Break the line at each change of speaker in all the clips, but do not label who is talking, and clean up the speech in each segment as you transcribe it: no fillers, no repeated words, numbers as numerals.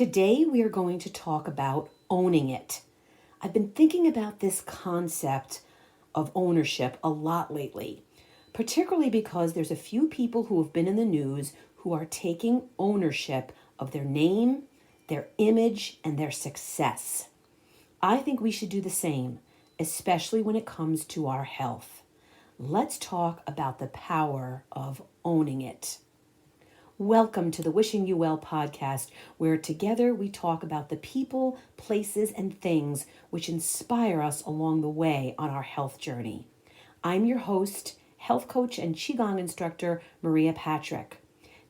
Today we are going to talk about owning it. I've been thinking about this concept of ownership a lot lately, particularly because there's a few people who have been in the news who are taking ownership of their name, their image, and their success. I think we should do the same, especially when it comes to our health. Let's talk about the power of owning it. Welcome to the Wishing You Well podcast, where together we talk about the people, places, and things which inspire us along the way on our health journey. I'm your host, health coach and Qigong instructor, Maria Patrick.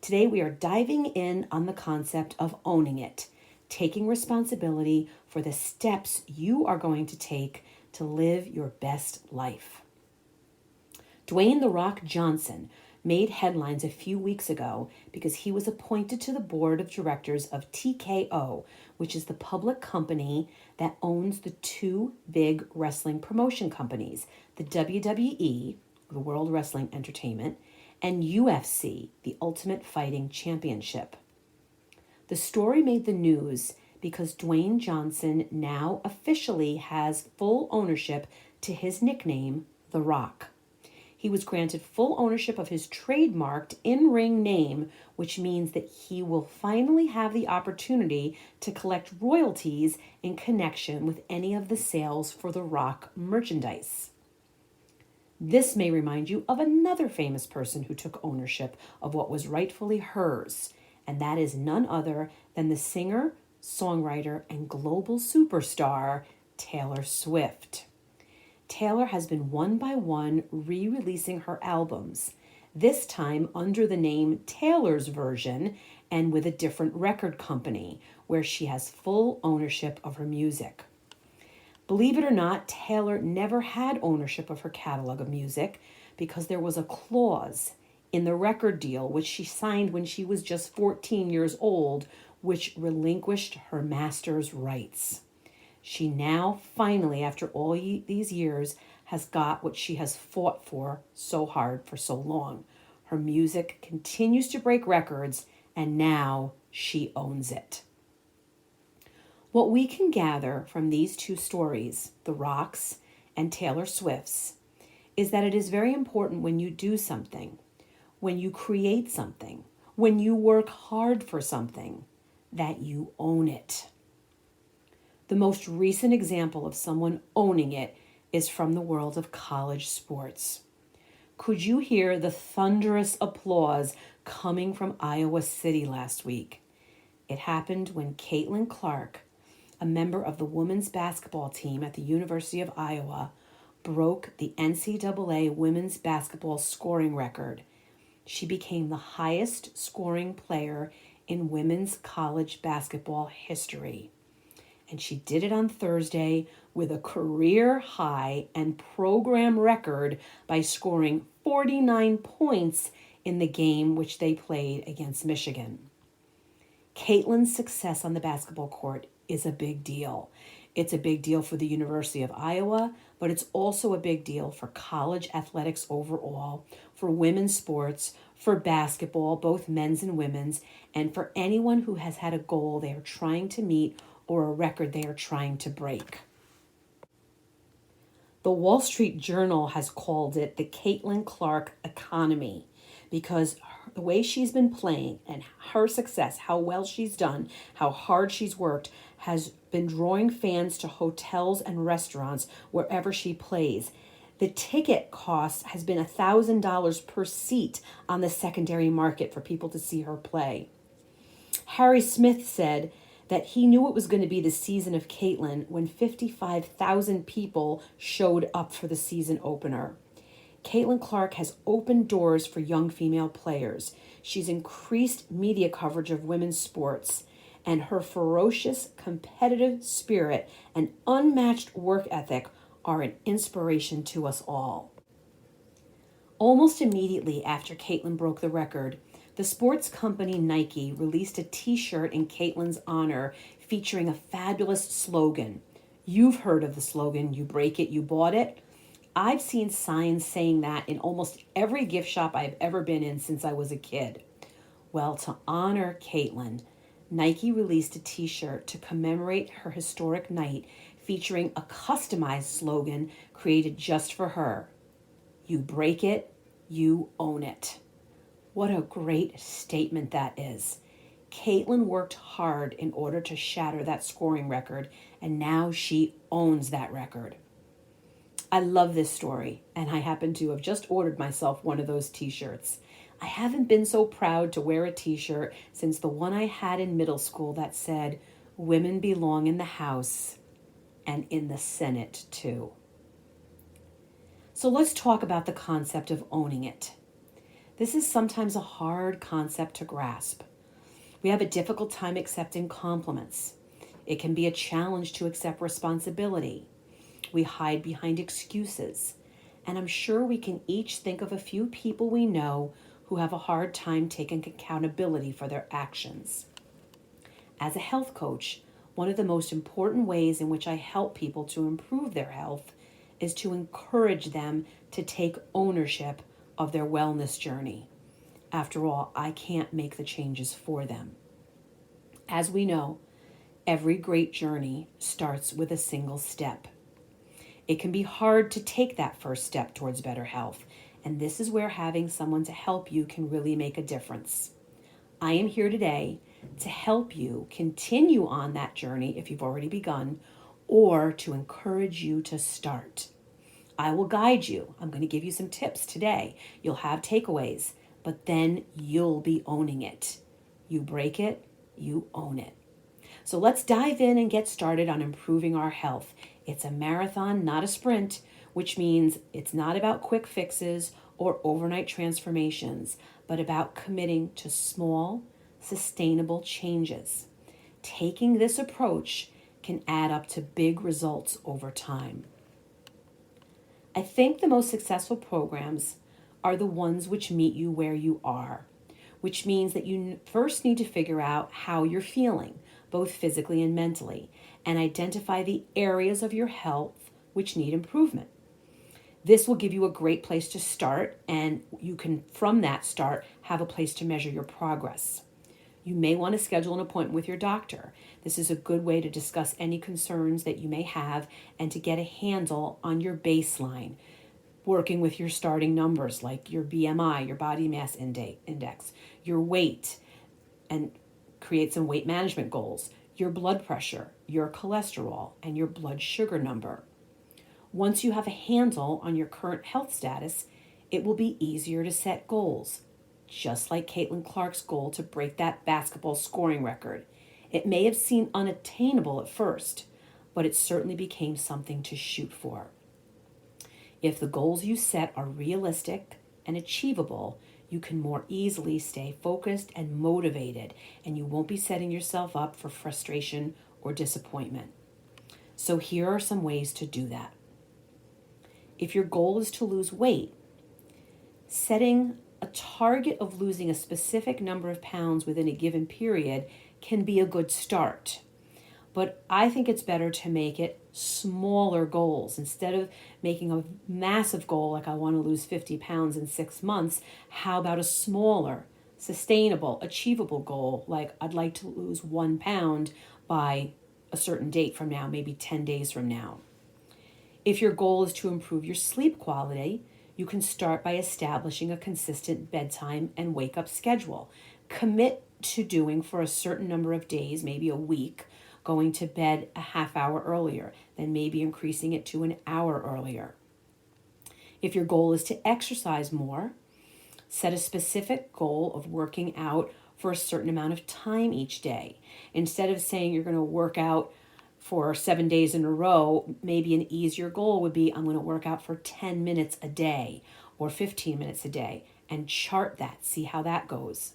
Today we are diving in on the concept of owning it, taking responsibility for the steps you are going to take to live your best life. Dwayne "The Rock" Johnson made headlines a few weeks ago because he was appointed to the board of directors of TKO, which is the public company that owns the two big wrestling promotion companies, the WWE, the World Wrestling Entertainment, and UFC, the Ultimate Fighting Championship. The story made the news because Dwayne Johnson now officially has full ownership to his nickname, The Rock. He was granted full ownership of his trademarked in-ring name, which means that he will finally have the opportunity to collect royalties in connection with any of the sales for The Rock merchandise. This may remind you of another famous person who took ownership of what was rightfully hers, and that is none other than the singer, songwriter, and global superstar, Taylor Swift. Taylor has been one by one re-releasing her albums, this time under the name Taylor's Version and with a different record company, where she has full ownership of her music. Believe it or not, Taylor never had ownership of her catalog of music because there was a clause in the record deal which she signed when she was just 14 years old, which relinquished her master's rights. She now, finally, after all these years, has got what she has fought for so hard for so long. Her music continues to break records, and now she owns it. What we can gather from these two stories, The Rock's and Taylor Swift's, is that it is very important when you do something, when you create something, when you work hard for something, that you own it. The most recent example of someone owning it is from the world of college sports. Could you hear the thunderous applause coming from Iowa City last week? It happened when Caitlyn Clark, a member of the women's basketball team at the University of Iowa, broke the NCAA women's basketball scoring record. She became the highest scoring player in women's college basketball history. And she did it on Thursday with a career high and program record by scoring 49 points in the game which they played against Michigan. Caitlyn's success on the basketball court is a big deal. It's a big deal for the University of Iowa, but it's also a big deal for college athletics overall, for women's sports, for basketball, both men's and women's, and for anyone who has had a goal they are trying to meet or a record they are trying to break. The Wall Street Journal has called it the Caitlyn Clark economy because the way she's been playing and her success, how well she's done, how hard she's worked, has been drawing fans to hotels and restaurants wherever she plays. The ticket cost has been $1,000 per seat on the secondary market for people to see her play. Harry Smith said that he knew it was going to be the season of Caitlyn when 55,000 people showed up for the season opener. Caitlyn Clark has opened doors for young female players. She's increased media coverage of women's sports, and her ferocious competitive spirit and unmatched work ethic are an inspiration to us all. Almost immediately after Caitlyn broke the record, the sports company Nike released a t-shirt in Caitlyn's honor featuring a fabulous slogan. You've heard of the slogan, "You break it, you bought it." I've seen signs saying that in almost every gift shop I've ever been in since I was a kid. Well, to honor Caitlyn, Nike released a t-shirt to commemorate her historic night featuring a customized slogan created just for her. You break it, you own it. What a great statement that is. Caitlyn worked hard in order to shatter that scoring record, and now she owns that record. I love this story, and I happen to have just ordered myself one of those t-shirts. I haven't been so proud to wear a t-shirt since the one I had in middle school that said, "Women belong in the house and in the Senate too." So let's talk about the concept of owning it. This is sometimes a hard concept to grasp. We have a difficult time accepting compliments. It can be a challenge to accept responsibility. We hide behind excuses. And I'm sure we can each think of a few people we know who have a hard time taking accountability for their actions. As a health coach, one of the most important ways in which I help people to improve their health is to encourage them to take ownership of their wellness journey. After all, I can't make the changes for them. As we know, every great journey starts with a single step. It can be hard to take that first step towards better health, and this is where having someone to help you can really make a difference. I am here today to help you continue on that journey if you've already begun, or to encourage you to start. I will guide you. I'm going to give you some tips today. You'll have takeaways, but then you'll be owning it. You break it, you own it. So let's dive in and get started on improving our health. It's a marathon, not a sprint, which means it's not about quick fixes or overnight transformations, but about committing to small, sustainable changes. Taking this approach can add up to big results over time. I think the most successful programs are the ones which meet you where you are, which means that you first need to figure out how you're feeling, both physically and mentally, and identify the areas of your health which need improvement. This will give you a great place to start, and you can, from that start, have a place to measure your progress. You may want to schedule an appointment with your doctor. This is a good way to discuss any concerns that you may have and to get a handle on your baseline, working with your starting numbers like your BMI, your body mass index, your weight, and create some weight management goals, your blood pressure, your cholesterol, and your blood sugar number. Once you have a handle on your current health status, it will be easier to set goals, just like Caitlyn Clark's goal to break that basketball scoring record. It may have seemed unattainable at first, but it certainly became something to shoot for. If the goals you set are realistic and achievable, you can more easily stay focused and motivated, and you won't be setting yourself up for frustration or disappointment. So here are some ways to do that. If your goal is to lose weight, setting a target of losing a specific number of pounds within a given period can be a good start. But I think it's better to make it smaller goals. Instead of making a massive goal like I want to lose 50 pounds in 6 months, how about a smaller, sustainable, achievable goal like I'd like to lose 1 pound by a certain date from now, maybe 10 days from now. If your goal is to improve your sleep quality, you can start by establishing a consistent bedtime and wake-up schedule. Commit to doing for a certain number of days, maybe a week, going to bed a half hour earlier, then maybe increasing it to an hour earlier. If your goal is to exercise more, set a specific goal of working out for a certain amount of time each day. Instead of saying you're going to work out for 7 days in a row, maybe an easier goal would be I'm going to work out for 10 minutes a day or 15 minutes a day, and chart that, see how that goes.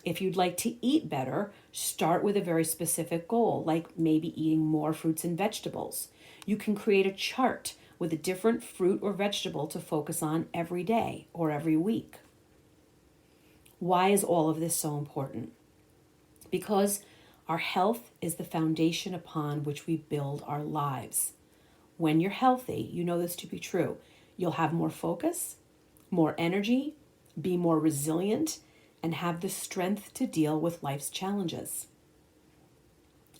If you'd like to eat better, start with a very specific goal, like maybe eating more fruits and vegetables. You can create a chart with a different fruit or vegetable to focus on every day or every week. Why is all of this so important? Because our health is the foundation upon which we build our lives. When you're healthy, you know this to be true. You'll have more focus, more energy, be more resilient, and have the strength to deal with life's challenges.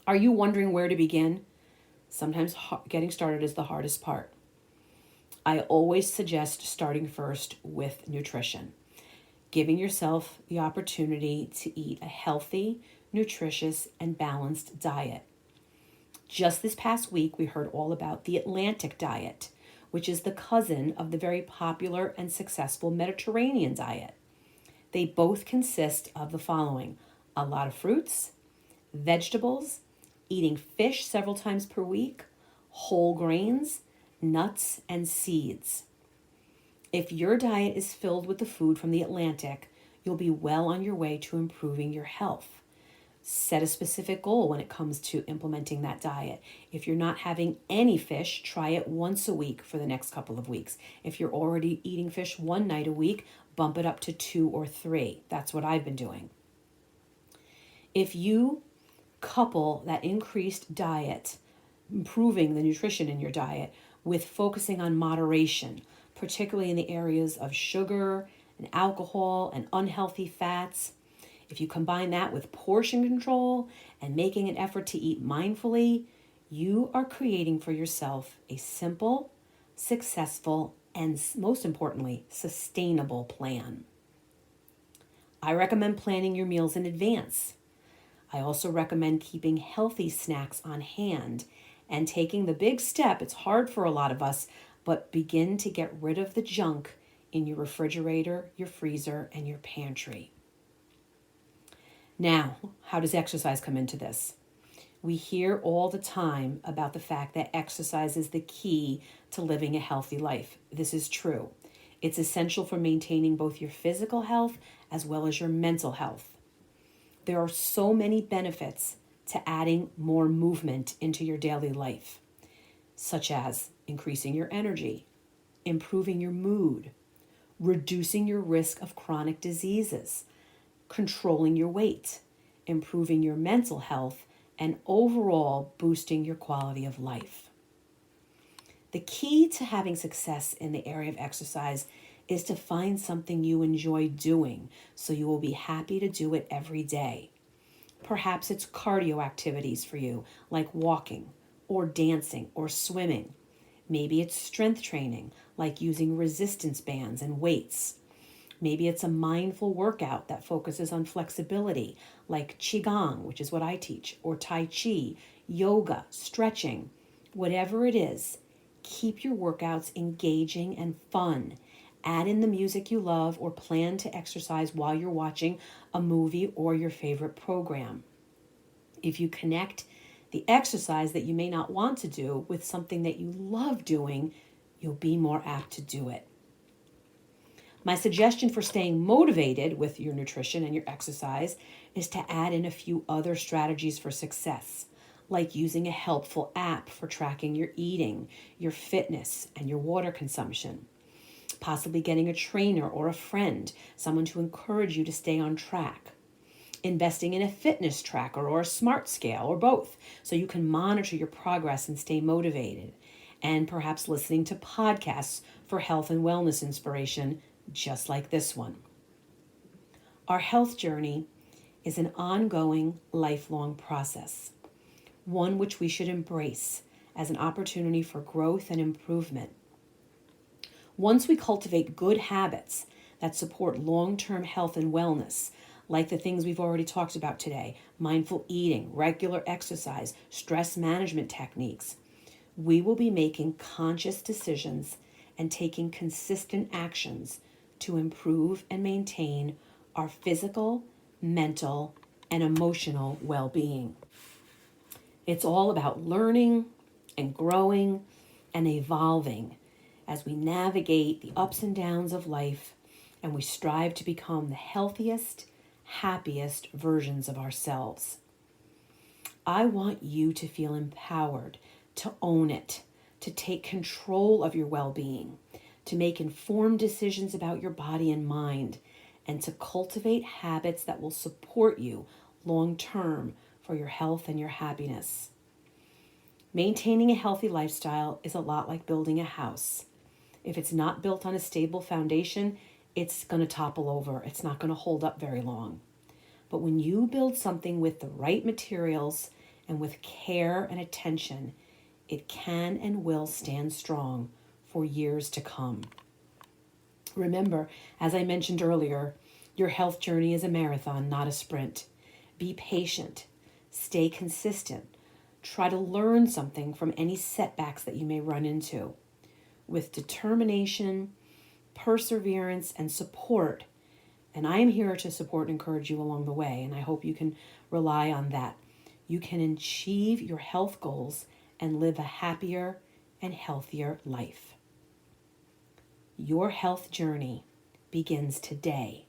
Are you wondering where to begin? Sometimes getting started is the hardest part. I always suggest starting first with nutrition, giving yourself the opportunity to eat a healthy, nutritious, and balanced diet. Just this past week, we heard all about the Atlantic diet, which is the cousin of the very popular and successful Mediterranean diet. They both consist of the following: a lot of fruits, vegetables, eating fish several times per week, whole grains, nuts, and seeds. If your diet is filled with the food from the Atlantic, you'll be well on your way to improving your health. Set a specific goal when it comes to implementing that diet. If you're not having any fish, try it once a week for the next couple of weeks. If you're already eating fish one night a week, bump it up to 2 or 3. That's what I've been doing. If you couple that increased diet, improving the nutrition in your diet, with focusing on moderation, particularly in the areas of sugar and alcohol and unhealthy fats, if you combine that with portion control and making an effort to eat mindfully, you are creating for yourself a simple, successful, and most importantly, sustainable plan. I recommend planning your meals in advance. I also recommend keeping healthy snacks on hand and taking the big step. It's hard for a lot of us, but begin to get rid of the junk in your refrigerator, your freezer, and your pantry. Now, how does exercise come into this? We hear all the time about the fact that exercise is the key to living a healthy life. This is true. It's essential for maintaining both your physical health as well as your mental health. There are so many benefits to adding more movement into your daily life, such as increasing your energy, improving your mood, reducing your risk of chronic diseases, controlling your weight, improving your mental health, and overall boosting your quality of life. The key to having success in the area of exercise is to find something you enjoy doing so you will be happy to do it every day. Perhaps it's cardio activities for you, like walking or dancing or swimming. Maybe it's strength training, like using resistance bands and weights. Maybe it's a mindful workout that focuses on flexibility, like Qigong, which is what I teach, or Tai Chi, yoga, stretching. Whatever it is, keep your workouts engaging and fun. Add in the music you love or plan to exercise while you're watching a movie or your favorite program. If you connect the exercise that you may not want to do with something that you love doing, you'll be more apt to do it. My suggestion for staying motivated with your nutrition and your exercise is to add in a few other strategies for success, like using a helpful app for tracking your eating, your fitness, and your water consumption. Possibly getting a trainer or a friend, someone to encourage you to stay on track. Investing in a fitness tracker or a smart scale or both, so you can monitor your progress and stay motivated. And perhaps listening to podcasts for health and wellness inspiration, just like this one. Our health journey is an ongoing, lifelong process, one which we should embrace as an opportunity for growth and improvement. Once we cultivate good habits that support long-term health and wellness, like the things we've already talked about today, mindful eating, regular exercise, stress management techniques, we will be making conscious decisions and taking consistent actions to improve and maintain our physical, mental, and emotional well-being. It's all about learning and growing and evolving as we navigate the ups and downs of life and we strive to become the healthiest, happiest versions of ourselves. I want you to feel empowered, to own it, to take control of your well-being, to make informed decisions about your body and mind, and to cultivate habits that will support you long-term for your health and your happiness. Maintaining a healthy lifestyle is a lot like building a house. If it's not built on a stable foundation, it's going to topple over. It's not going to hold up very long. But when you build something with the right materials And with care and attention, it can and will stand strong for years to come. Remember, as I mentioned earlier, your health journey is a marathon, not a sprint. Be patient. Stay consistent. Try to learn something from any setbacks that you may run into. With determination, perseverance, and support, and I am here to support and encourage you along the way, and I hope you can rely on that. You can achieve your health goals and live a happier and healthier life. Your health journey begins today.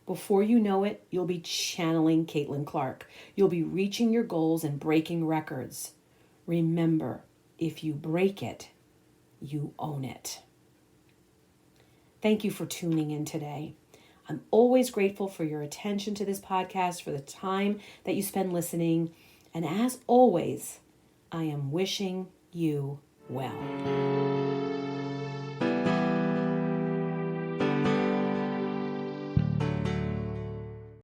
Before you know it, you'll be channeling Caitlyn Clark. You'll be reaching your goals and breaking records. Remember, if you break it, you own it. Thank you for tuning in today. I'm always grateful for your attention to this podcast, for the time that you spend listening. And as always, I am wishing you well.